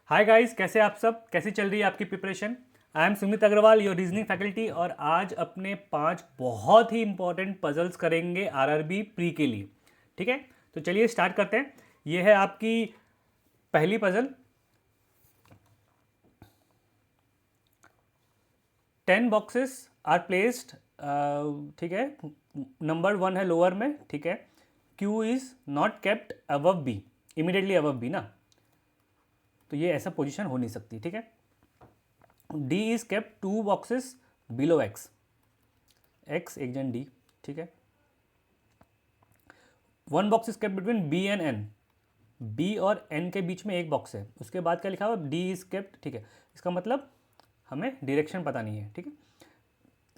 Hi guys, कैसे आप सब? कैसी चल रही है आपकी preparation? I am Sumit Agarwal, your reasoning faculty. और आज अपने 5 बहुत ही इंपॉर्टेंट पजल्स करेंगे आरआरबी प्री के लिए। ठीक है, तो चलिए स्टार्ट करते हैं। ये है आपकी पहली पजल। 10 boxes are placed. ठीक है, नंबर 1 है लोअर में। ठीक है, Q is not kept above B, immediately above B ना, तो ये ऐसा पोजीशन हो नहीं सकती। ठीक है, D is kept 2 boxes below X, X एक जन डी। ठीक है, 1 box is kept between B and N, B और एन के बीच में एक बॉक्स है। उसके बाद क्या लिखा हुआ? D is kept. ठीक है, इसका मतलब हमें डायरेक्शन पता नहीं है। ठीक है,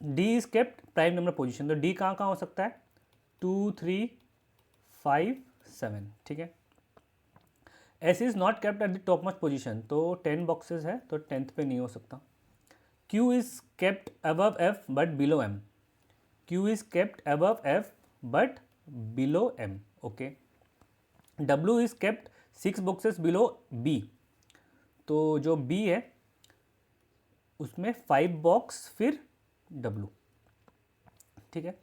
D is kept prime number position, तो डी कहाँ कहाँ हो सकता है? 2, 3, 5, 7। ठीक है, S is not kept at the top most position, तो 10 बॉक्सेस है तो 10th पे नहीं हो सकता। Q is kept above F but below M, Q is kept above F but below M. Okay, W is kept 6 boxes below B, तो जो B है उसमें 5 बॉक्स फिर डब्ल्यू। ठीक है,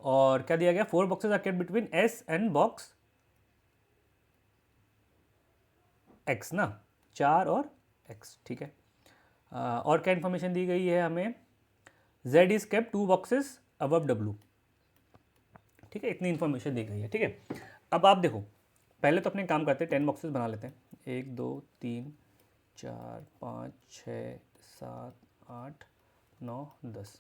और क्या दिया गया? 4 boxes are kept between S and box X ना, 4 और एक्स। ठीक है, और क्या इन्फॉर्मेशन दी गई है हमें? Z is kept 2 boxes above W. ठीक है, इतनी इन्फॉर्मेशन दी गई है। ठीक है, अब आप देखो, पहले तो अपने काम करते हैं, 10 बॉक्सेस बना लेते हैं। 1, 2, 3, 4, 5, 6, 7, 8, 9, 10।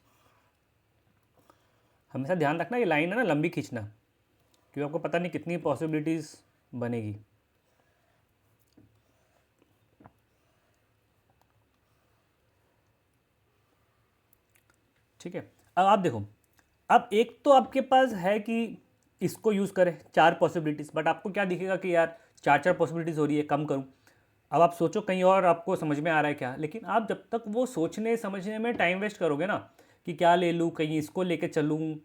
हमेशा ध्यान रखना ये लाइन है ना लंबी खींचना, क्योंकि आपको पता नहीं कितनी पॉसिबिलिटीज़ बनेगी। ठीक है, अब आप देखो, अब एक तो आपके पास है कि इसको यूज़ करें 4 पॉसिबिलिटीज़, बट आपको क्या दिखेगा कि यार 4 पॉसिबिलिटीज़ हो रही है, कम करूँ। अब आप सोचो कहीं और आपको समझ में आ रहा है क्या, लेकिन आप जब तक वो सोचने समझने में टाइम वेस्ट करोगे ना कि क्या ले लूँ, कहीं इसको लेके चलूँ।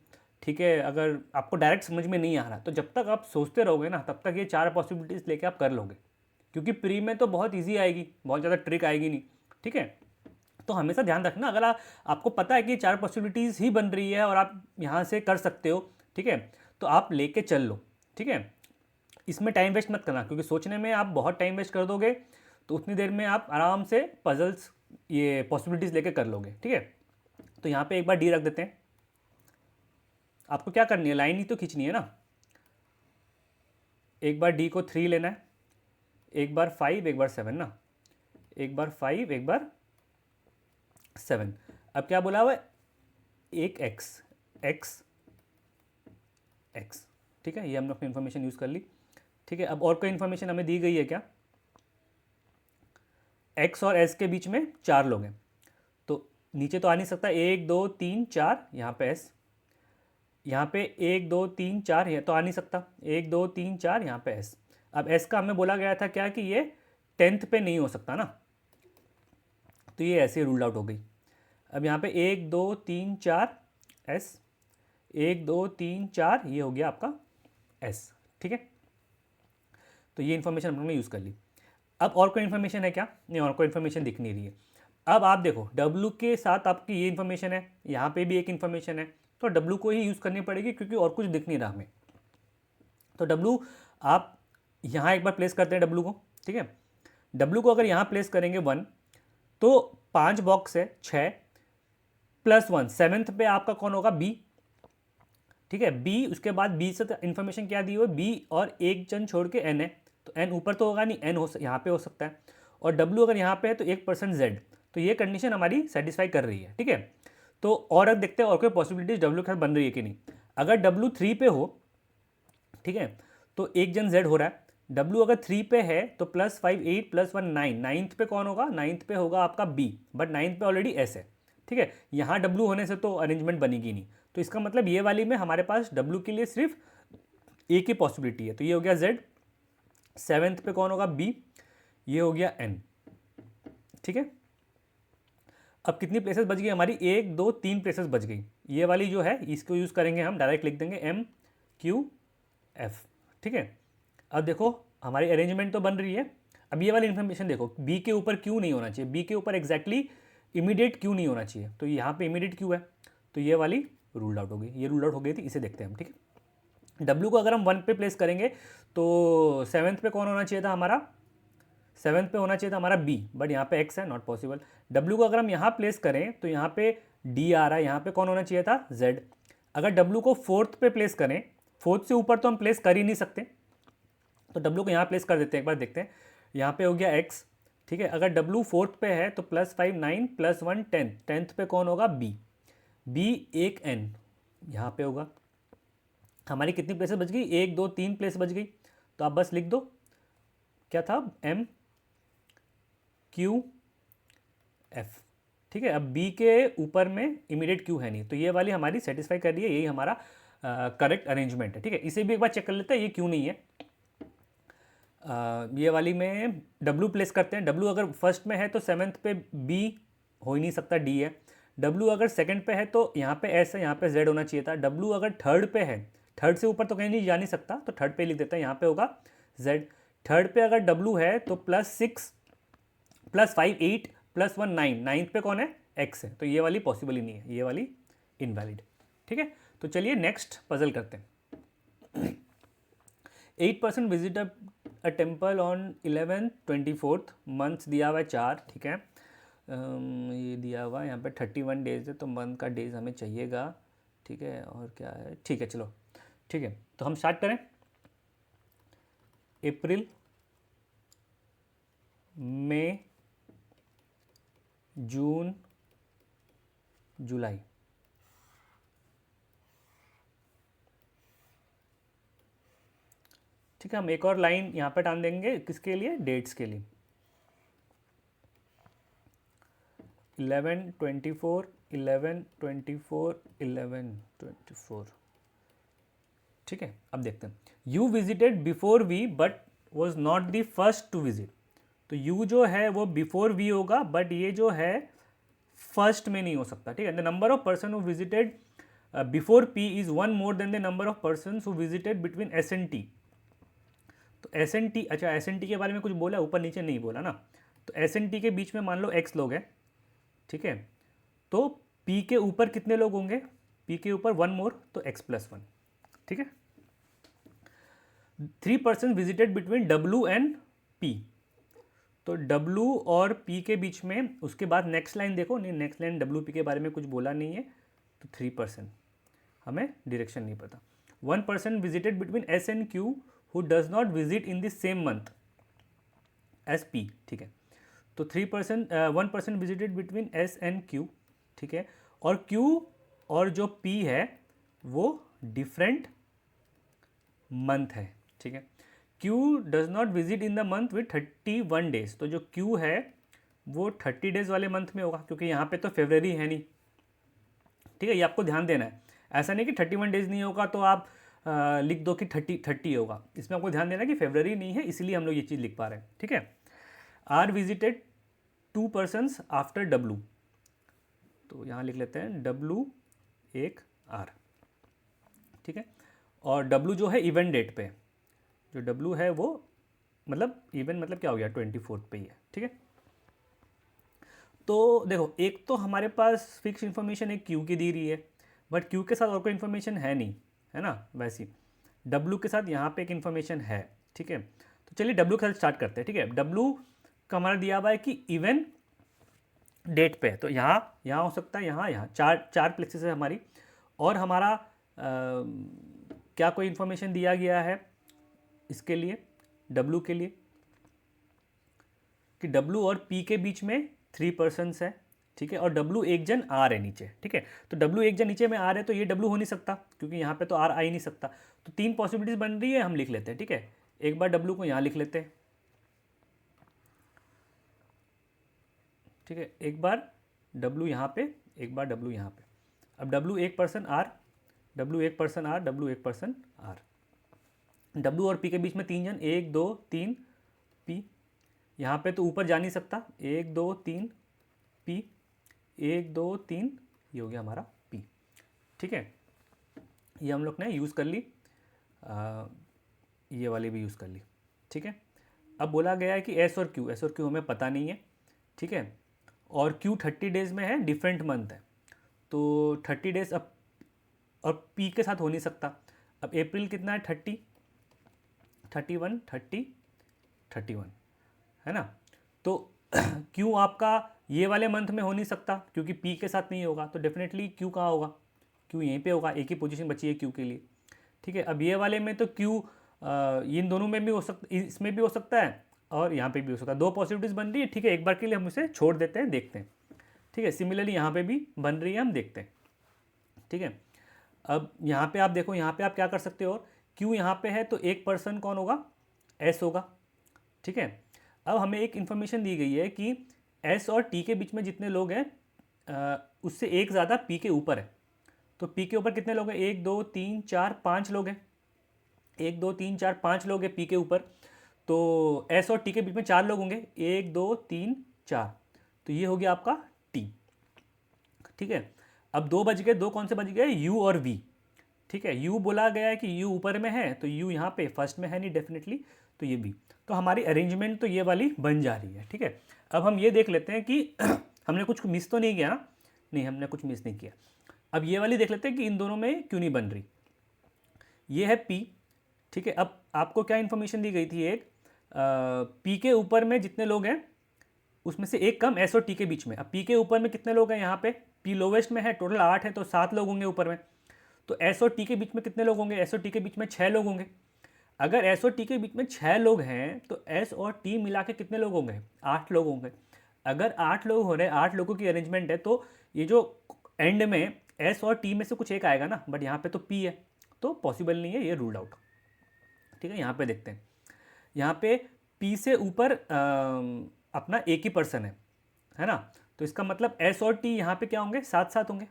ठीक है, अगर आपको डायरेक्ट समझ में नहीं आ रहा तो जब तक आप सोचते रहोगे ना तब तक ये 4 पॉसिबिलिटीज़ लेके आप कर लोगे, क्योंकि प्री में तो बहुत ईजी आएगी, बहुत ज़्यादा ट्रिक आएगी नहीं। ठीक है, तो हमेशा ध्यान रखना, अगर आपको पता है कि 4 पॉसिबिलिटीज़ ही बन रही है और आप यहाँ से कर सकते हो, ठीक है, तो आप लेके चल लो। ठीक है, इसमें टाइम वेस्ट मत करना, क्योंकि सोचने में आप बहुत टाइम वेस्ट कर दोगे तो उतनी देर में आप आराम से पजल्स ये पॉसिबिलिटीज़ लेके कर लोगे। ठीक है, तो यहाँ पे एक बार डी रख देते हैं। आपको क्या करनी है? लाइन ही तो खींचनी है ना। एक बार डी को 3 लेना है, एक बार 5, एक बार 7 ना, एक बार 5, एक बार 7। अब क्या बोला हुआ है? एक एक्स, एक्स, एक्स। ठीक है, ये हमने अपनी इन्फॉर्मेशन यूज़ कर ली। ठीक है, अब और कोई इन्फॉर्मेशन हमें दी गई है क्या? एक्स और एस के बीच में 4 लोग हैं, तो नीचे तो आ नहीं सकता। 1, 2, 3, 4, यहाँ पे एस, यहाँ पे 1, 2, 3, 4 ये तो आ नहीं सकता। 1, 2, 3, 4 यहाँ पे एस। अब एस का हमें बोला गया था क्या कि ये 10th पे नहीं हो सकता ना, तो ये ऐसे रूल्ड आउट हो गई। अब यहाँ पे 1, 2, 3, 4 एस, 1, 2, 3, 4 ये हो गया आपका एस। ठीक है, तो ये इन्फॉर्मेशन हमने यूज़ कर ली। अब और कोई इन्फॉर्मेशन है क्या? नहीं, और कोई इन्फॉर्मेशन दिख नहीं रही है। अब आप देखो, डब्ल्यू के साथ आपकी ये इन्फॉर्मेशन है, यहाँ पे भी एक इन्फॉर्मेशन है, तो डब्ल्यू को ही यूज़ करनी पड़ेगी क्योंकि और कुछ दिख नहीं रहा हमें। तो डब्ल्यू आप यहाँ एक बार प्लेस करते हैं डब्ल्यू को। ठीक है, डब्ल्यू को अगर यहाँ प्लेस करेंगे 1, तो 5 बॉक्स है, 6 + 1, 7th पे आपका कौन होगा? बी। ठीक है, बी, उसके बाद बी से इन्फॉर्मेशन क्या दी हुई है? बी और एक जन छोड़ के एन है, तो एन ऊपर तो होगा नहीं, एन यहाँ पे हो सकता है। और डब्ल्यू अगर यहाँ पे है तो 1% जेड, तो ये कंडीशन हमारी सेटिस्फाई कर रही है। ठीक है, तो और अब देखते हैं और कोई पॉसिबिलिटीज डब्ल्यू के साथ बन रही है कि नहीं। अगर डब्ल्यू 3 पे हो, ठीक है, तो एक जन जेड हो रहा है। डब्ल्यू अगर 3 पे है तो +5, 8 + 1, 9, 9th पे कौन होगा? 9th पे होगा आपका बी, बट 9th पे ऑलरेडी एस है। ठीक है, यहाँ डब्ल्यू होने से तो अरेंजमेंट बनेगी नहीं, तो इसका मतलब ये वाली में हमारे पास डब्ल्यू के लिए सिर्फ एक ही पॉसिबिलिटी है, तो ये हो गया जेड। 7th पे कौन होगा? बी, ये हो गया एन। ठीक है, अब कितनी प्लेसेस बच गई हमारी? 1, 2, 3 प्लेसेस बच गई। ये वाली जो है इसको यूज़ करेंगे हम, डायरेक्ट लिख देंगे एम, क्यू, एफ। ठीक है, अब देखो हमारी अरेंजमेंट तो बन रही है। अब ये वाली इन्फॉर्मेशन देखो, बी के ऊपर क्यू नहीं होना चाहिए, बी के ऊपर एग्जैक्टली इमीडिएट क्यू नहीं होना चाहिए, तो यहाँ पे इमीडिएट क्यू है, तो ये वाली रूल्ड आउट हो गई, ये रूल्ड आउट हो गई थी, इसे देखते हैं हम, ठीक है। डब्ल्यू को अगर हम 1 पे प्लेस करेंगे तो 7th पे कौन होना चाहिए था हमारा, 7th पे होना चाहिए था हमारा बी, बट यहाँ पे एक्स है, नॉट पॉसिबल। डब्ल्यू को अगर हम यहाँ प्लेस करें तो यहाँ पे डी आ रहा है, यहाँ पे कौन होना चाहिए था, जेड। अगर डब्ल्यू को 4th पे प्लेस करें, 4th से ऊपर तो हम प्लेस कर ही नहीं सकते, तो डब्ल्यू को यहाँ प्लेस कर देते हैं, एक बार देखते हैं। यहाँ पे हो गया एक्स, ठीक है। अगर डब्ल्यू 4th पे है तो +5 9 +1 10, 10th पे कौन होगा, बी, बी एक एन यहाँ पे होगा। हमारी कितनी प्लेसेस बच गई, 1 2 3 प्लेस बच गई, तो आप बस लिख दो क्या था, एम क्यू एफ, ठीक है। अब बी के ऊपर में इमीडिएट क्यू है नहीं, तो ये वाली हमारी सेटिस्फाई कर रही है, यही हमारा करेक्ट अरेंजमेंट है, ठीक है। इसे भी एक बार चेक कर लेते हैं ये क्यों नहीं है। ये वाली में डब्ल्यू प्लेस करते हैं, डब्ल्यू अगर फर्स्ट में है तो 7th पे बी हो ही नहीं सकता, डी है। डब्ल्यू अगर सेकंड पे है तो यहाँ पे एस है, यहाँ पे जेड होना चाहिए था। डब्ल्यू अगर थर्ड पे है, थर्ड से ऊपर तो कहीं नहीं जा नहीं सकता, तो थर्ड पे लिख देता है, यहाँ पे होगा जेड। थर्ड पे अगर डब्ल्यू है तो +6 +5 8 +1 9, 9th पे कौन है, एक्स है, तो ये वाली पॉसिबल ही नहीं है, ये वाली इनवैलिड, ठीक है। तो चलिए नेक्स्ट पजल करते हैं। 8% visit a temple on 11th 24th months दिया हुआ है 4, ठीक है। ये दिया हुआ है यहाँ पे 31 डेज है, तो मंथ का डेज हमें चाहिएगा, ठीक है। और क्या है, ठीक है चलो, ठीक है। तो हम स्टार्ट करें, अप्रैल मई जून जुलाई, ठीक है। हम एक और लाइन यहाँ पे टान देंगे, किसके लिए, डेट्स के लिए। 11 24 11 24 11 24, ठीक है। अब देखते हैं, U visited before V but was not the first to visit, तो यू जो है वो बिफोर वी होगा, बट ये जो है फर्स्ट में नहीं हो सकता, ठीक है। The number of person who visited before P is 1 more than the number of person who visited between S and T, तो एस एन टी, अच्छा एस एन टी के बारे में कुछ बोला, ऊपर नीचे नहीं बोला ना, तो एस एन टी के बीच में मान लो एक्स लोग हैं, ठीक है। तो पी के ऊपर कितने लोग होंगे, पी के ऊपर 1 मोर, तो x + 1, ठीक है। 3 person visited between W and P, तो डब्ल्यू और पी के बीच में, उसके बाद नेक्स्ट लाइन देखो, नहीं नेक्स्ट लाइन डब्ल्यू पी के बारे में कुछ बोला नहीं है, तो 3 पर्सन, हमें डायरेक्शन नहीं पता। 1 person visited between S and Q who does not visit in the same month S P, ठीक है। तो 1 person visited between S and Q, ठीक है। और क्यू और जो पी है वो डिफरेंट मंथ है, ठीक है। Q does not visit in the month with 31 days, तो जो क्यू है वो 30 डेज वाले मंथ में होगा, क्योंकि यहाँ पे तो फेब्रवरी है नहीं, ठीक है। ये आपको ध्यान देना है, ऐसा नहीं कि 31 डेज नहीं होगा तो आप लिख दो कि 30 होगा, इसमें आपको ध्यान देना है कि फेब्रवरी नहीं है, इसलिए हम लोग ये चीज़ लिख पा रहे हैं, ठीक है। R visited 2 persons after W, तो यहाँ लिख लेते हैं डब्लू एक आर, ठीक है। और डब्लू जो है इवेंट डेट पे, जो डब्लू है वो मतलब इवेंट मतलब क्या हो गया, 24th पे ही है, ठीक है। तो देखो, एक तो हमारे पास फिक्स इन्फॉर्मेशन एक क्यू की दी रही है, बट क्यू के साथ और कोई इन्फॉर्मेशन है नहीं, है ना। वैसी डब्लू के साथ यहाँ पे एक इन्फॉर्मेशन है, ठीक है। तो चलिए डब्लू के साथ स्टार्ट करते हैं, ठीक है। डब्लू का हमारा दिया हुआ है कि इवेंट डेट पे है, तो यहाँ हो सकता है, यहाँ चार प्लेसेस है हमारी। और हमारा क्या कोई इन्फॉर्मेशन दिया गया है इसके लिए, डब्लू के लिए, कि डब्लू और पी के बीच में 3 पर्सन्स है, ठीक है। और डब्लू एक जन आर है नीचे, ठीक है। तो डब्लू एक जन नीचे में आर है, तो ये डब्लू हो नहीं सकता, क्योंकि यहाँ पे तो आर आ ही नहीं सकता। तो 3 पॉसिबिलिटीज बन रही है, हम लिख लेते हैं, ठीक है। एक बार डब्लू को यहाँ लिख लेते हैं, ठीक है। एक बार डब्लू यहाँ पे, एक बार डब्लू यहाँ पे। अब डब्लू एक पर्सन आर, डब्लू एक पर्सन आर, डब्लू एक पर्सन आर। डब्लू और पी के बीच में 3 जन, 1 2 3 पी, यहाँ पे तो ऊपर जा नहीं सकता, 1 2 3 पी, 1 2 3, ये हो गया हमारा पी, ठीक है। ये हम लोग ने यूज़ कर ली, ये वाली भी यूज़ कर ली, ठीक है। अब बोला गया है कि एस और क्यू हमें पता नहीं है, ठीक है, और क्यू 30 डेज़ में है, डिफरेंट मंथ है, तो 30 डेज़ अब, और पी के साथ हो नहीं सकता। अब अप्रैल कितना है, 30, 31, 30, 31, है ना, तो क्यू आपका ये वाले मंथ में हो नहीं सकता क्योंकि पी के साथ नहीं होगा, तो डेफिनेटली क्यू कहाँ होगा, क्यू यहीं पे होगा, एक ही पोजीशन बची है क्यू के लिए, ठीक है। अब ये वाले में तो क्यू इन दोनों में भी हो सकता, इसमें भी हो सकता है और यहाँ पे भी हो सकता है, दो पॉसिबिलिटीज़ बन रही है, ठीक है, एक बार के लिए हम उसे छोड़ देते हैं, देखते हैं, ठीक है। सिमिलरली यहाँ पे भी बन रही है, हम देखते हैं, ठीक है। अब यहाँ पे आप देखो, यहाँ पे आप क्या कर सकते हो, और क्यू यहाँ पे है तो एक पर्सन कौन होगा, एस होगा, ठीक है। अब हमें एक इन्फॉर्मेशन दी गई है कि एस और टी के बीच में जितने लोग हैं उससे एक ज़्यादा पी के ऊपर है, तो पी के ऊपर कितने लोग हैं, 1 2 3 4 5 लोग हैं, 1 2 3 4 5 लोग हैं पी के ऊपर, तो एस और टी के बीच में 4 लोग होंगे, 1 2 3 4, तो ये हो गया आपका टी, ठीक है। अब दो बज गए, दो कौन से बज गए, यू और वी, ठीक है। यू बोला गया है कि यू ऊपर में है, तो यू यहाँ पे फर्स्ट में है नहीं डेफिनेटली, तो ये वी, तो हमारी अरेंजमेंट तो ये वाली बन जा रही है, ठीक है। अब हम ये देख लेते हैं कि हमने कुछ मिस तो नहीं किया ना, नहीं हमने कुछ मिस नहीं किया। अब ये वाली देख लेते हैं कि इन दोनों में क्यों नहीं बन रही, ये है पी, ठीक है। अब आपको क्या इन्फॉर्मेशन दी गई थी, एक पी के ऊपर में जितने लोग हैं उसमें से एक कम एस और टी के बीच में। अब पी के ऊपर में कितने लोग हैं, यहाँ पे पी लोवेस्ट में है, टोटल 8 है, तो 7 लोग होंगे ऊपर में, तो एस और टी के बीच में कितने लोग होंगे, एस और टी के बीच में 6 लोग होंगे। अगर एस और टी के बीच में 6 लोग हैं तो एस और टी मिला के कितने लोग होंगे, 8 लोग होंगे। अगर 8 लोग हो रहे हैं, 8 लोगों की अरेंजमेंट है, तो ये जो एंड में एस और टी में से कुछ एक आएगा ना, बट यहाँ पे तो पी है, तो पॉसिबल नहीं है, ये रूल्ड आउट, ठीक है। यहाँ पे देखते हैं, यहाँ पे पी से ऊपर अपना एक ही पर्सन है ना, तो इसका मतलब एस और टी यहाँ पे क्या होंगे, साथ साथ होंगे,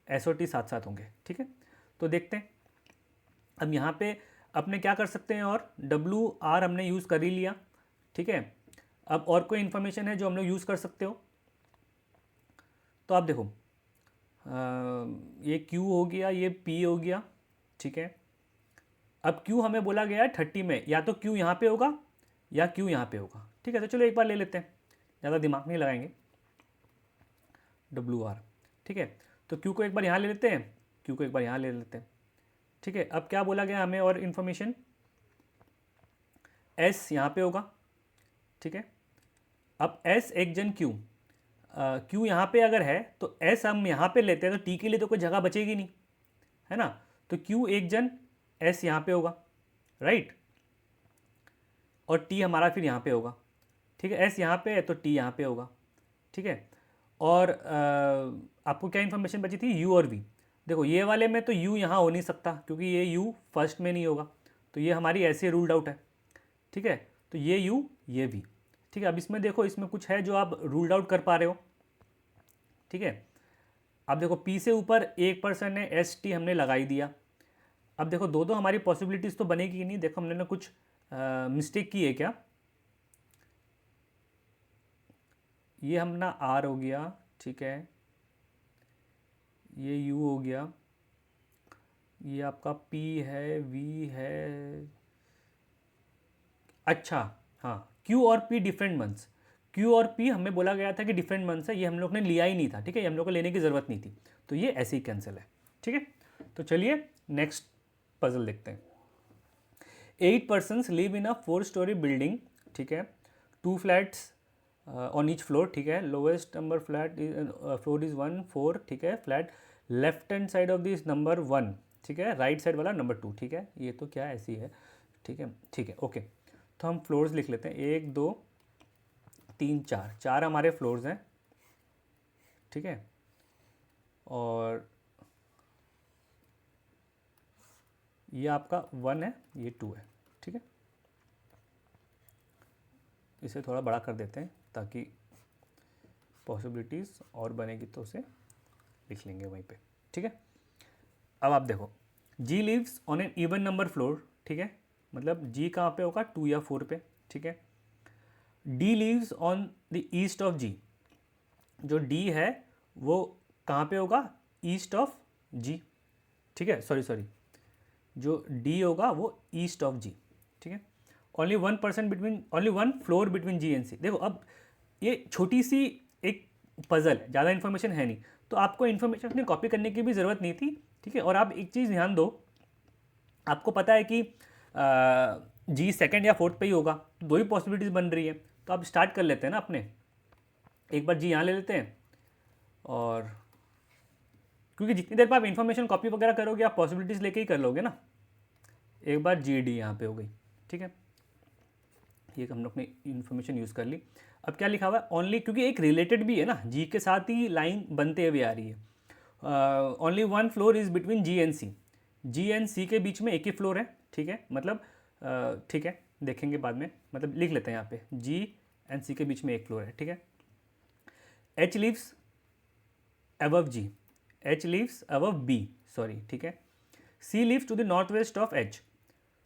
एस और टी साथ साथ होंगे, ठीक है। तो देखते हैं, अब यहाँ पे अपने क्या कर सकते हैं, और डब्ल्यू आर हमने यूज़ कर ही लिया, ठीक है। अब और कोई इन्फॉर्मेशन है जो हम लोग यूज़ कर सकते हो, तो आप देखो ये क्यू हो गया, ये पी हो गया, ठीक है। अब क्यू हमें बोला गया है 30 में, या तो क्यू यहाँ पे होगा या क्यू यहाँ पे होगा, ठीक है। तो चलो एक बार ले लेते हैं, ज़्यादा दिमाग नहीं लगाएंगे, डब्ल्यू आर, ठीक है। तो क्यू को एक बार यहाँ ले लेते हैं, क्यू को एक बार यहाँ ले लेते हैं, ठीक है। अब क्या बोला गया हमें और इन्फॉर्मेशन, एस यहाँ पे होगा, ठीक है। अब एस एक जन क्यू, क्यू यहाँ पे अगर है तो एस हम यहाँ पे लेते हैं, तो टी के लिए तो कोई जगह बचेगी नहीं, है ना, तो क्यू एक जन एस यहाँ पे होगा, राइट, और टी हमारा फिर यहाँ पे होगा, ठीक है। एस यहाँ पे है तो टी यहाँ पे होगा, ठीक है। और आपको क्या इन्फॉर्मेशन बची थी, यू और वी। देखो ये वाले में तो यू यहाँ हो नहीं सकता क्योंकि ये यू फर्स्ट में नहीं होगा, तो ये हमारी ऐसे रूल्ड आउट है, ठीक है। तो ये यू, ये वी, ठीक है। अब इसमें देखो, इसमें कुछ है जो आप रूल्ड आउट कर पा रहे हो, ठीक है। अब देखो पी से ऊपर एक पर्सन है, एस टी हमने लगा ही दिया। अब देखो दो दो हमारी पॉसिबिलिटीज़ तो बनेगी ही नहीं, देखो हमने ना कुछ मिस्टेक की है क्या, ये हम ना आर हो गया, ठीक है, ये यू हो गया, ये आपका पी है, वी है, अच्छा हाँ, क्यू और पी डिफरेंट मंथ्स, क्यू और पी हमें बोला गया था कि डिफरेंट मंथ्स है, ये हम लोग ने लिया ही नहीं था, ठीक है, ये हम लोग को लेने की ज़रूरत नहीं थी, तो ये ऐसे ही कैंसिल है, ठीक है। तो चलिए नेक्स्ट पजल देखते हैं। 8 persons live in a 4 story building, ठीक है, 2 फ्लैट्स ऑन ईच फ्लोर, ठीक है, lowest number flat floor is 1 4, ठीक है, flat left hand side of this number 1, ठीक है, राइट साइड वाला नंबर 2, ठीक है, ये तो क्या ऐसी है, ठीक है, ठीक है, ओके। तो हम फ्लोर्स लिख लेते हैं, 1 2 3 4, 4 हमारे फ्लोर्स हैं, ठीक है, और ये आपका 1 है, ये 2 है, ठीक है। इसे थोड़ा बड़ा कर देते हैं ताकि पॉसिबिलिटीज़ और बनेगी तो उसे लिख लेंगे वहीं पे, ठीक है। अब आप देखो, G lives on an even number floor, ठीक है, मतलब जी कहाँ पे होगा, 2 या 4 पे, ठीक है। D lives on the east of G, जो डी है वो कहाँ पे होगा, ईस्ट ऑफ जी, ठीक है, सॉरी सॉरी, जो डी होगा वो ईस्ट ऑफ जी, ठीक है। Only one floor between G and C. देखो अब ये छोटी सी एक पजल है, ज़्यादा इन्फॉर्मेशन है नहीं, तो आपको इन्फॉर्मेशन अपनी कॉपी करने की भी ज़रूरत नहीं थी, ठीक है। और आप एक चीज़ ध्यान दो, आपको पता है कि जी सेकंड या फोर्थ पे ही होगा, तो 2 ही पॉसिबिलिटीज़ बन रही है, तो आप स्टार्ट कर लेते हैं ना अपने, एक बार जी यहाँ ले लेते हैं, और क्योंकि जितनी देर पर आप इन्फॉर्मेशन कॉपी वगैरह करोगे आप पॉसिबिलिटीज़ लेके ही कर लोगे ना। एक बार जी डी यहाँ पे हो गई, ठीक है, ये हम लोग ने इन्फॉर्मेशन यूज़ कर ली। अब क्या लिखा हुआ है, ओनली, क्योंकि एक रिलेटेड भी है ना, जी के साथ ही लाइन बनते हुए आ रही है। Only one floor is between G and C, G and C के बीच में एक ही फ्लोर है, ठीक है, मतलब ठीक है, देखेंगे बाद में, मतलब लिख लेते हैं यहाँ पे जी एंड सी के बीच में एक फ्लोर है, ठीक है। H lives above G, H lives above B, sorry, ठीक है। C lives to the north west of H,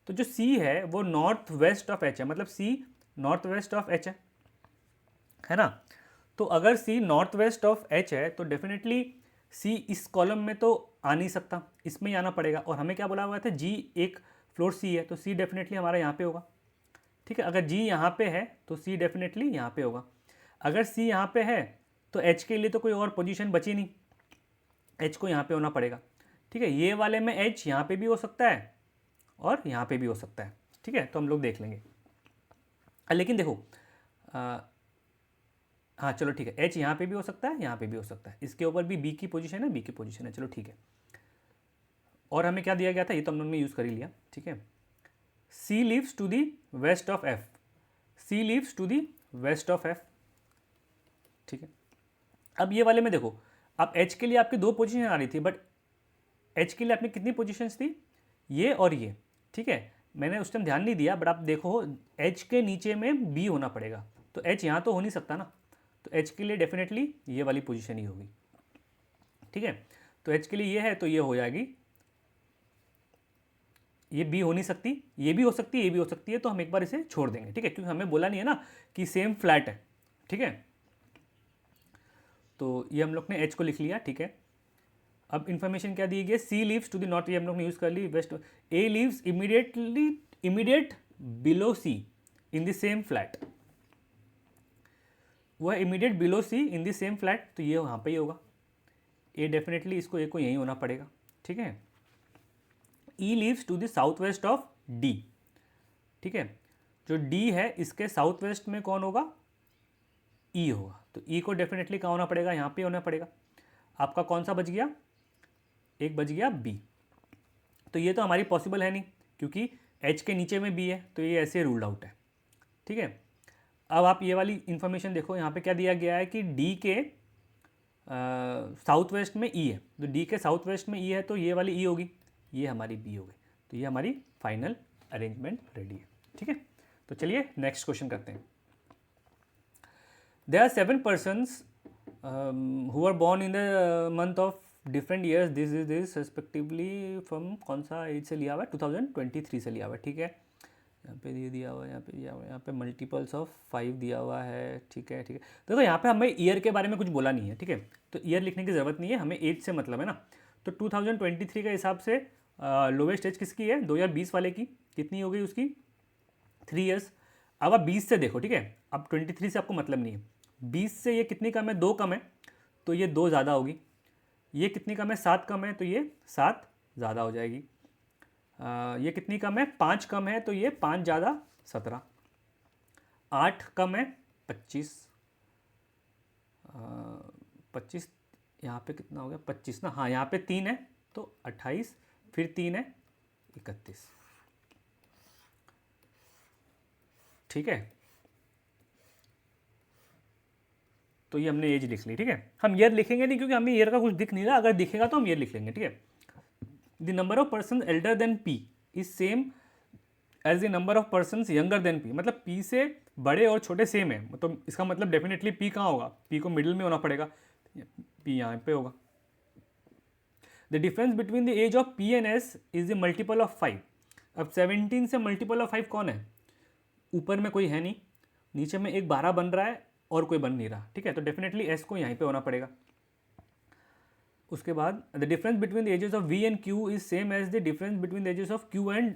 तो जो सी है वो नॉर्थ वेस्ट ऑफ एच है, मतलब सी नॉर्थ वेस्ट ऑफ एच है ना। तो अगर सी नॉर्थ वेस्ट ऑफ एच है तो डेफिनेटली सी इस कॉलम में तो आ नहीं सकता, इसमें ही आना पड़ेगा, और हमें क्या बोला हुआ था, जी एक फ्लोर सी है, तो सी डेफिनेटली हमारा यहाँ पे होगा, ठीक है। अगर जी यहाँ पे है तो सी डेफिनेटली यहाँ पे होगा। अगर सी यहाँ पे है तो एच के लिए तो कोई और पोजीशन बची नहीं, एच को यहाँ पे होना पड़ेगा, ठीक है। ये वाले में एच यहाँ पे भी हो सकता है और यहाँ पे भी हो सकता है, ठीक है, तो हम लोग देख लेंगे। लेकिन देखो हाँ चलो ठीक है, एच यहाँ पे भी हो सकता है, यहाँ पे भी हो सकता है, इसके ऊपर भी बी की पोजीशन है, बी की पोजीशन है, चलो ठीक है। और हमें क्या दिया गया था, ये तो हम लोगों ने यूज़ कर ही लिया, ठीक है। C lives to the west of F, C lives to the west of F, ठीक है। अब ये वाले में देखो, अब एच के लिए आपकी 2 पोजीशन आ रही थी, बट एच के लिए आपने कितनी पोजीशंस थी, ये और ये, ठीक है। मैंने उस टाइम ध्यान नहीं दिया, बट आप देखो एच के नीचे में बी होना पड़ेगा, तो एच यहाँ तो हो नहीं सकता ना, तो एच के लिए डेफिनेटली ये वाली पोजीशन ही होगी, ठीक है। तो एच के लिए ये है तो ये हो जाएगी, ये बी हो नहीं सकती, ये भी हो सकती है, ये भी हो सकती है, तो हम एक बार इसे छोड़ देंगे, ठीक है, क्योंकि हमें बोला नहीं है ना कि सेम फ्लैट है, ठीक है। तो ये हम लोग ने एच को लिख लिया, ठीक है। अब इन्फॉर्मेशन क्या दी गई, C lives to the north, ये हम लोग ने यूज़ कर ली, west, A lives immediate below C in the same flat, वह immediate below C in the same flat, तो ये वहाँ पे ही होगा, ए डेफिनेटली इसको ए को यहीं होना पड़ेगा, ठीक है। E lives to the south west of D, ठीक है, जो डी है इसके साउथ वेस्ट में कौन होगा, ई होगा, तो ई को डेफिनेटली कहाँ होना पड़ेगा, यहाँ पे होना पड़ेगा। आपका कौन सा बच गया, एक बच गया बी, तो ये तो हमारी पॉसिबल है नहीं, क्योंकि एच के नीचे में बी है, तो ये ऐसे रूल्ड आउट है, ठीक है। अब आप ये वाली इंफॉर्मेशन देखो, यहाँ पे क्या दिया गया है कि डी के साउथ वेस्ट में ई है, तो डी के साउथ वेस्ट में ई है, तो ये वाली ई होगी, ये हमारी बी हो गई, तो ये हमारी फाइनल अरेंजमेंट रेडी है, ठीक है। तो चलिए नेक्स्ट क्वेश्चन करते हैं। There are 7 persons who are born in the month of different years, this respectively from कौन सा एज से लिया हुआ है, 2023 से लिया हुआ है, ठीक है। यहाँ पे ये दिया हुआ है, यहाँ पे दिया हुआ है, यहाँ पे मल्टीपल्स ऑफ 5 दिया हुआ है, ठीक है, ठीक है। देखो यहाँ पे हमें ईयर के बारे में कुछ बोला नहीं है, ठीक है, तो ईयर लिखने की ज़रूरत नहीं है, हमें एज से मतलब है ना। तो 2023 के हिसाब से लोवेस्ट एज किसकी है, 2020 वाले की, कितनी हो गई उसकी, 3 ईयर्स। अब आप 20 से देखो, ठीक है, अब 23 से आपको मतलब नहीं है, 20 से ये कितनी कम है, 2 कम है, तो ये 2 ज़्यादा होगी। ये कितनी कम है, 7 कम है, तो ये 7 ज़्यादा हो जाएगी। ये कितनी कम है, 5 कम है, तो ये 5 ज़्यादा 17। 8 कम है, 25। 25 यहाँ पे कितना हो गया, 25 ना, हाँ यहाँ पे 3 है तो 28, फिर 3 है 31, ठीक है। तो ये हमने एज लिख ली, ठीक है। हम ईयर लिखेंगे नहीं क्योंकि हमें ईयर का कुछ दिख नहीं रहा, अगर दिखेगा तो हम ईयर लिख लेंगे, ठीक है। The number of person elder than P is same as the number of person younger than P, मतलब पी से बड़े और छोटे सेम है, मतलब इसका मतलब डेफिनेटली पी कहाँ होगा, पी को मिडिल में होना पड़ेगा, पी यहाँ पे होगा। The difference between the age of P and S is the multiple of 5। अब 17 से मल्टीपल ऑफ 5 कौन है, ऊपर में कोई है नहीं, नीचे में एक 12 बन रहा है और कोई बन नहीं रहा, ठीक है, तो डेफिनेटली एस को यहीं पे होना पड़ेगा। उसके बाद the difference between the ages of V and Q is same as the difference between the ages of Q and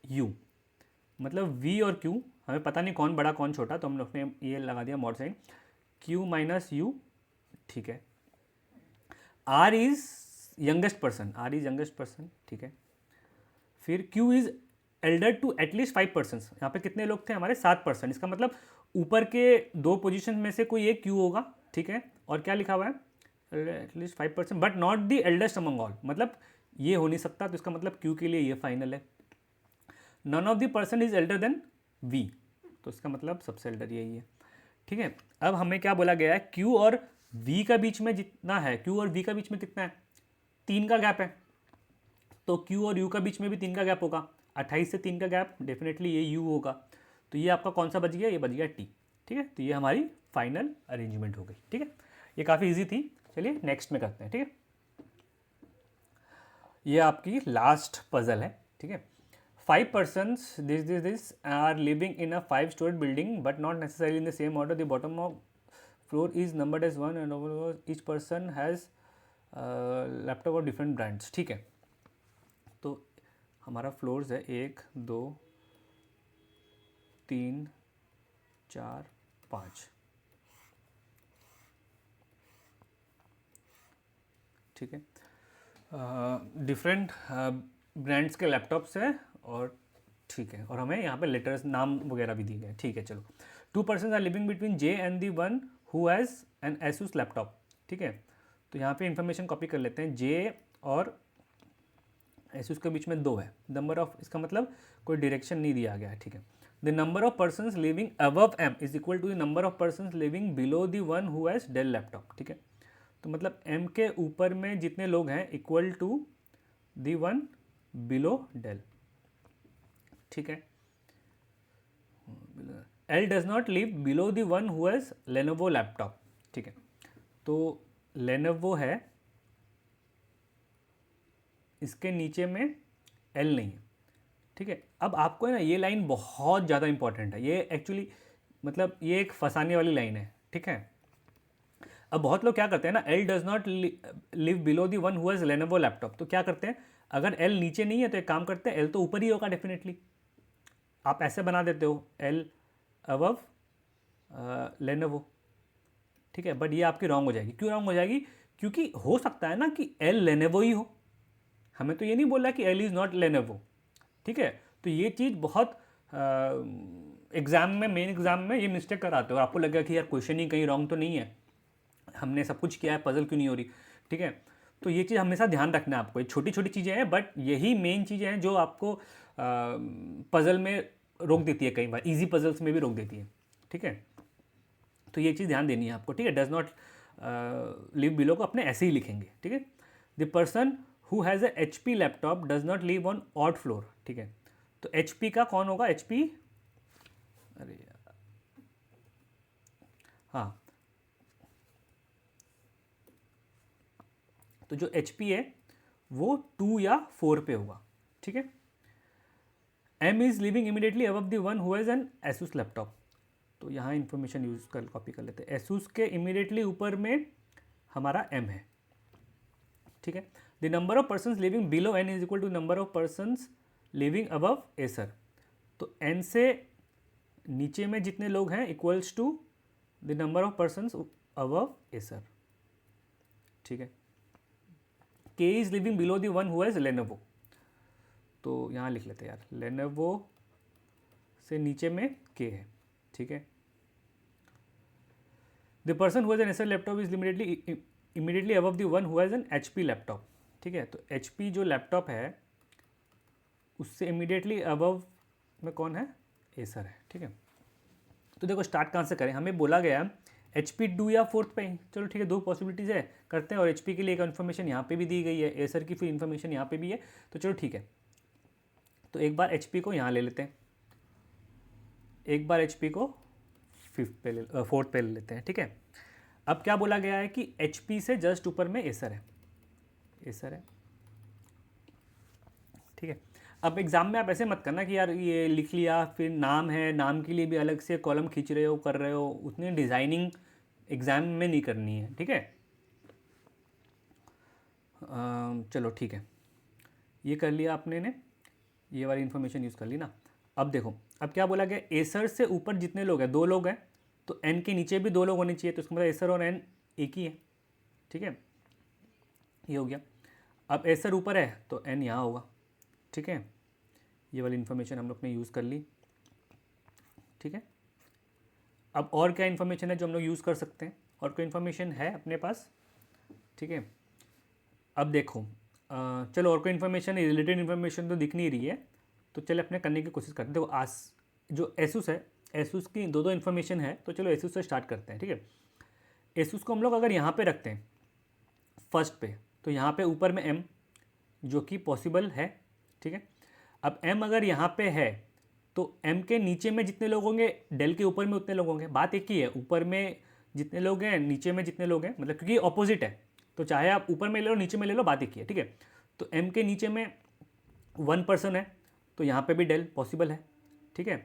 U, मतलब वी और क्यू, हमें पता नहीं कौन बड़ा कौन छोटा, तो हम लोग ने ये लगा दिया mod sign, Q minus U, ठीक है। R is youngest person, R is youngest person, ठीक है। फिर Q is elder to at least 5%, यहाँ पे कितने लोग थे हमारे 7%, इसका मतलब ऊपर के दो पोजीशन में से कोई एक क्यू होगा, ठीक है। और क्या लिखा हुआ है, at least 5%, but not the eldest among all, मतलब ये हो नहीं सकता, तो इसका मतलब क्यू के लिए ये फाइनल है। None of the person is elder than V, तो इसका मतलब सबसे एल्डर यही है, ठीक है। अब हमें क्या बोला गया है, क्यू और वी का बीच में जितना है, क्यू और वी का बीच में कितना है, 3 का गैप है, तो क्यू और यू का बीच में भी 3 का गैप होगा, 28 से 3 का गैप, डेफिनेटली ये यू होगा, तो ये आपका कौन सा बच गया, ये बच गया टी, ठीक है। तो ये हमारी फाइनल अरेंजमेंट हो गई, ठीक है। ये काफ़ी इजी थी, चलिए नेक्स्ट में करते हैं, ठीक है। ये आपकी लास्ट पजल है, ठीक है। 5 persons this are living in a 5-story building but not necessarily in the same order. The bottom of floor is numbered as 1 and over each person has laptop of different brands, ठीक है। तो हमारा floors है 1 2 3 4 5, ठीक है। Different brands के laptops है, और ठीक है, और हमें यहाँ पे लेटर्स नाम वगैरह भी दिए गए, ठीक है। चलो, 2 persons are living between J and the one who has an Asus laptop, ठीक है। तो यहाँ पे इंफॉर्मेशन कॉपी कर लेते हैं, जे और एसूस के बीच में 2 है, नंबर ऑफ, इसका मतलब कोई डायरेक्शन नहीं दिया गया है, ठीक है। The number of persons living above M is equal to the number of persons living below the one who has Dell laptop, ठीक है। तो मतलब m के ऊपर में जितने लोग हैं equal to the one below Dell, ठीक है। L does not live below the one who has Lenovo laptop, ठीक है। तो लेनोवो है, इसके नीचे में L नहीं है, ठीक है। अब आपको है ना, ये लाइन बहुत ज़्यादा इंपॉर्टेंट है, ये एक्चुअली मतलब ये एक फंसाने वाली लाइन है, ठीक है। अब बहुत लोग क्या करते हैं ना, L does not live below the one who has Lenovo laptop, तो क्या करते हैं, अगर एल नीचे नहीं है तो एक काम करते हैं, एल तो ऊपर ही होगा डेफिनेटली, आप ऐसे बना देते हो एल अबव लेनोवो, ठीक है। बट ये आपकी रॉन्ग हो जाएगी, क्यों रॉन्ग हो जाएगी, क्योंकि हो सकता है ना कि एल लेनोवो ही हो, हमें तो ये नहीं बोला कि एल इज़ नॉट लेनोवो, ठीक है। तो ये चीज़ बहुत एग्ज़ाम में, मेन एग्ज़ाम में ये मिस्टेक कराते हो, और आपको लगेगा कि यार क्वेश्चन ही कहीं रॉन्ग तो नहीं है, हमने सब कुछ किया है, पजल क्यों नहीं हो रही, ठीक है। तो ये चीज़ हमेशा ध्यान रखना है आपको, ये छोटी छोटी चीज़ें हैं, बट यही मेन चीज़ें हैं जो आपको पजल में रोक देती है, कई बार इजी पजल्स में भी रोक देती है, ठीक है। तो ये चीज़ ध्यान देनी है आपको, ठीक है। डज नॉट लिव बिलो को अपने ऐसे ही लिखेंगे, ठीक है। The person who has a HP laptop does not live on odd floor, ठीक है। तो HP का कौन होगा, HP, अरे यार, हाँ, तो जो HP है वो 2 या 4 पे होगा, ठीक है। M is living immediately above the one who has an Asus laptop, तो यहाँ इंफॉर्मेशन यूज कर कॉपी कर लेते हैं, एसूस के इमीडिएटली ऊपर में हमारा M है, ठीक है। The number of persons living below N is equal to number of persons living above Acer, तो N से नीचे में जितने लोग हैं equals to the number of persons above Acer, ठीक है। K is living below the one who has Lenovo, तो यहाँ लिख लेते हैं यार, लेनोवो से नीचे में K है, ठीक है। The person who has N Acer laptop is immediately above the one who has N HP laptop, ठीक है। तो HP जो लैपटॉप है उससे इमीडिएटली अबव में कौन है, एसर है, ठीक है। तो देखो स्टार्ट कहाँ से करें, हमें बोला गया HP 2 या 4th पे ही, चलो ठीक है, 2 पॉसिबिलिटीज़ है, करते हैं। और HP के लिए एक इन्फॉर्मेशन यहाँ पे भी दी गई है, एसर की फिर इन्फॉर्मेशन यहाँ पे भी है, तो चलो ठीक है। तो एक बार HP को यहाँ ले लेते हैं, एक बार HP को 4th पे ले लेते हैं, ठीक है। अब क्या बोला गया है कि HP से जस्ट ऊपर में एसर है, एसर है, ठीक है। अब एग्ज़ाम में आप ऐसे मत करना कि यार ये लिख लिया, फिर नाम है, नाम के लिए भी अलग से कॉलम खींच रहे हो, कर रहे हो, उतनी डिज़ाइनिंग एग्ज़ाम में नहीं करनी है, ठीक है। चलो ठीक है, ये कर लिया आपने ने, ये वाली इन्फॉर्मेशन यूज़ कर ली ना। अब देखो, अब क्या बोला गया, एसर से ऊपर जितने लोग हैं, 2 लोग हैं, तो एन के नीचे भी 2 लोग होने चाहिए, तो इसका मतलब एसर और एन एक ही है, ठीक है, ये हो गया। अब एसर ऊपर है तो एन यहाँ होगा, ठीक है, ये वाली इन्फॉर्मेशन हम लोग ने यूज़ कर ली, ठीक है। अब और क्या इन्फॉर्मेशन है जो हम लोग यूज़ कर सकते हैं, और कोई इन्फॉर्मेशन है अपने पास, ठीक है। अब देखो, चलो और कोई इन्फॉर्मेशन, रिलेटेड इन्फॉर्मेशन तो दिख नहीं रही है, तो चलो अपने करने की कोशिश करते हैं। देखो जो एसूस है, एसूस की दो इन्फॉर्मेशन है, तो चलो एसूस से स्टार्ट करते हैं, ठीक है। एसूस को हम लोग अगर यहाँ पे रखते हैं फर्स्ट पे, तो यहाँ पे ऊपर में एम, जो कि पॉसिबल है, ठीक है। अब एम अगर यहाँ पे है तो एम के नीचे में जितने लोग होंगे, डेल के ऊपर में उतने लोग होंगे, बात एक ही है, ऊपर में जितने लोग हैं, नीचे में जितने लोग हैं, मतलब क्योंकि ऑपोजिट है, तो चाहे आप ऊपर में ले लो नीचे में ले लो, बात एक ही है, ठीक है। तो एम के नीचे में 1 पर्सन है, तो यहाँ पे भी डेल पॉसिबल है, ठीक है।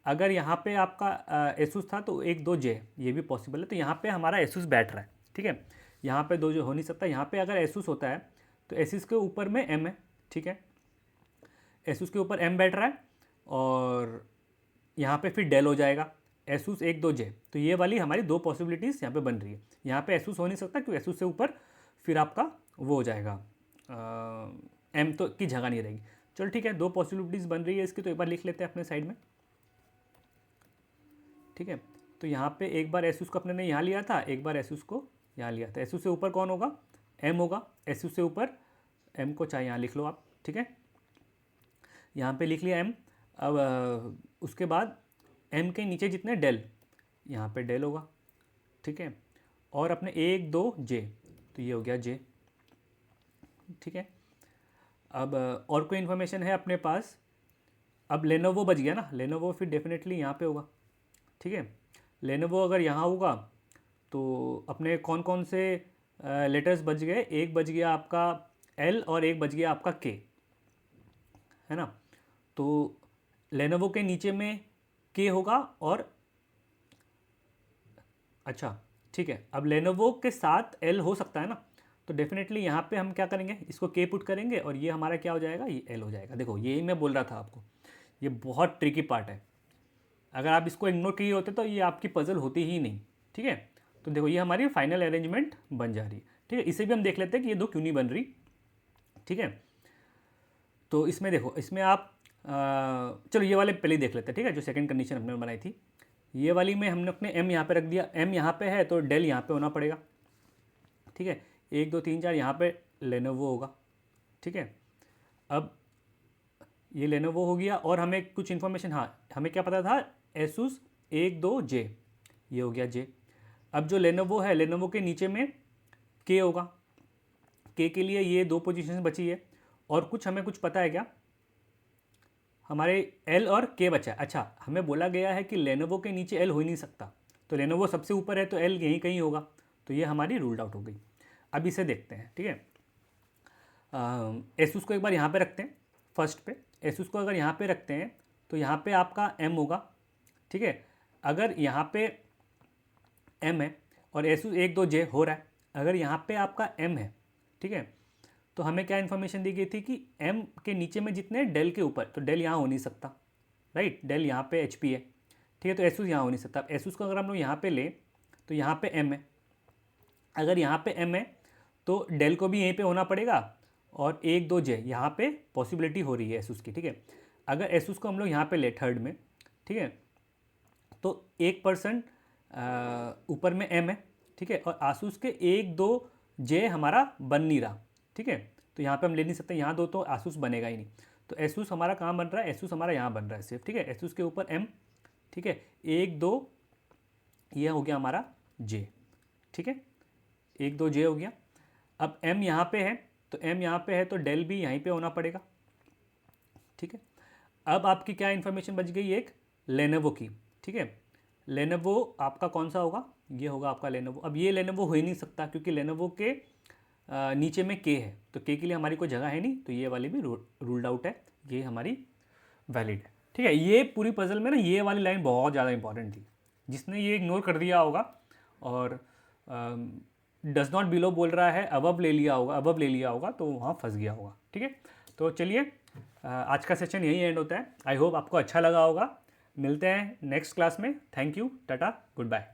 अगर यहाँ पे आपका एसूस था तो 1 2 जे, ये भी पॉसिबल है, तो यहाँ पे हमारा एसूस बैठ रहा है, ठीक है। यहाँ पे 2 जो हो नहीं सकता, यहाँ पे अगर एसूस होता है तो एसूस के ऊपर में एम है, ठीक है, एसूस के ऊपर एम बैठ रहा है, और यहाँ पे फिर डेल हो जाएगा, एसूस 1 2 जे, तो ये वाली हमारी 2 पॉसिबिलिटीज़ यहाँ पे बन रही है। यहाँ पे एसूस हो नहीं सकता क्योंकि एसूस से ऊपर फिर आपका वो हो जाएगा, एम तो की जगह नहीं रहेगी। चलो ठीक है, 2 पॉसिबिलिटीज़ बन रही है इसकी, तो एक बार लिख लेते हैं अपने साइड में, ठीक है। तो यहाँ पे एक बार एसूस को अपने ने यहाँ लिया था, एक बार एसूस को यहाँ लिया था। एसूस से ऊपर कौन होगा, एम होगा, एसूस से ऊपर एम को चाहे यहाँ लिख लो आप, ठीक है, यहाँ पे लिख लिया एम। अब उसके बाद एम के नीचे जितने डेल, यहाँ पे डेल होगा, ठीक है, और अपने 1 2 जे, तो ये हो गया जे, ठीक है। अब और कोई इन्फॉर्मेशन है अपने पास, अब लेनोवो बच गया ना, लेनोवो फिर डेफिनेटली यहाँ पे होगा, ठीक है। लेनोवो अगर यहाँ होगा तो अपने कौन कौन से लेटर्स बच गए, एक बच गया आपका एल और एक बच गया आपका के, है ना। तो लेनोवो के नीचे में के होगा, और अच्छा ठीक है, अब लेनोवो के साथ एल हो सकता है ना, तो डेफिनेटली यहाँ पे हम क्या करेंगे, इसको के पुट करेंगे और ये हमारा क्या हो जाएगा, ये एल हो जाएगा। देखो यही मैं बोल रहा था आपको, ये बहुत ट्रिकी पार्ट है, अगर आप इसको इग्नोर किए होते तो ये आपकी पजल होती ही नहीं, ठीक है। तो देखो ये हमारी फाइनल अरेंजमेंट बन जा रही है, ठीक है। इसे भी हम देख लेते हैं कि ये 2 क्यों नहीं बन रही, ठीक है। तो इसमें देखो, इसमें आप चलो ये वाले पहले ही देख लेते हैं, ठीक है, जो सेकंड कंडीशन हमने बनाई थी, ये वाली में हमने अपने एम यहाँ पे रख दिया, एम यहाँ पे है तो डेल यहाँ पे होना पड़ेगा, ठीक है। 1 2 3 4 यहाँ पे लेनोवो होगा, ठीक है। अब ये लेनोवो हो गया, और हमें कुछ इन्फॉर्मेशन, हाँ हमें क्या पता था, एसूस 1 2 जे, ये हो गया जे। अब जो लेनोवो है, लेनोवो के नीचे में के होगा, के लिए ये 2 पोजीशन बची है, और कुछ हमें कुछ पता है क्या, हमारे एल और के बचा है। अच्छा, हमें बोला गया है कि लेनोवो के नीचे एल हो ही नहीं सकता, तो लेनोवो सबसे ऊपर है तो एल यहीं कहीं होगा, तो ये हमारी रूल्ड आउट हो गई। अब इसे देखते हैं, ठीक है। एसूस को एक बार यहाँ पे रखते हैं फर्स्ट पे, एसूस को अगर यहाँ पे रखते हैं तो यहाँ पे आपका एम होगा, ठीक है। अगर यहाँ पे एम है और एसूस 1 2 जे हो रहा है, अगर यहाँ पे आपका एम है, ठीक है, तो हमें क्या इन्फॉर्मेशन दी गई थी कि एम के नीचे में जितने डेल के ऊपर, तो डेल यहाँ हो नहीं सकता, राइट, डेल यहाँ पे एच पी है, ठीक है, तो एसूस यहाँ हो नहीं सकता। एसूस को अगर हम लोग यहाँ पे लें तो यहाँ पे एम है, अगर यहाँ पे एम है तो डेल को भी यहीं पे होना पड़ेगा, और 1 2 जे यहाँ पे पॉसिबिलिटी हो रही है एसूस की, ठीक है। अगर एसूस को हम लोग यहाँ पे ले थर्ड में, ठीक है, तो 1% ऊपर में एम है, ठीक है, और आसूस के 1 2 जे हमारा बन नहीं रहा, ठीक है, तो यहाँ पे हम ले नहीं सकते, यहाँ 2 तो आसूस बनेगा ही नहीं, तो एसूस हमारा कहाँ बन रहा है, एसूस हमारा यहाँ बन रहा है सिर्फ, ठीक है, एसूस के ऊपर एम, ठीक है, 1 2 ये हो गया हमारा जे, ठीक है, 1 2 जे हो गया। अब एम यहाँ पे है, तो एम यहाँ पे है तो डेल भी यहीं पे होना पड़ेगा, ठीक है। अब आपकी क्या इन्फॉर्मेशन बच गई, एक लेनोवो की, ठीक है। लेनोवो आपका कौन सा होगा, ये होगा आपका लेनोवो। अब ये लेनोवो हो ही नहीं सकता क्योंकि लेनोवो के नीचे में के है, तो के लिए हमारी कोई जगह है नहीं, तो ये वाली भी रूल्ड आउट है, ये हमारी वैलिड है, ठीक है। ये पूरी पजल में ना ये वाली लाइन बहुत ज़्यादा इंपॉर्टेंट थी, जिसने ये इग्नोर कर दिया होगा और डज नॉट बिलो बोल रहा है, अबव ले लिया होगा, अबव ले लिया होगा, तो वहाँ फंस गया होगा, ठीक है। तो चलिए आज का सेशन यही एंड होता है। आई होप आपको अच्छा लगा होगा। मिलते हैं नेक्स्ट क्लास में। Thank you, tata, good bye.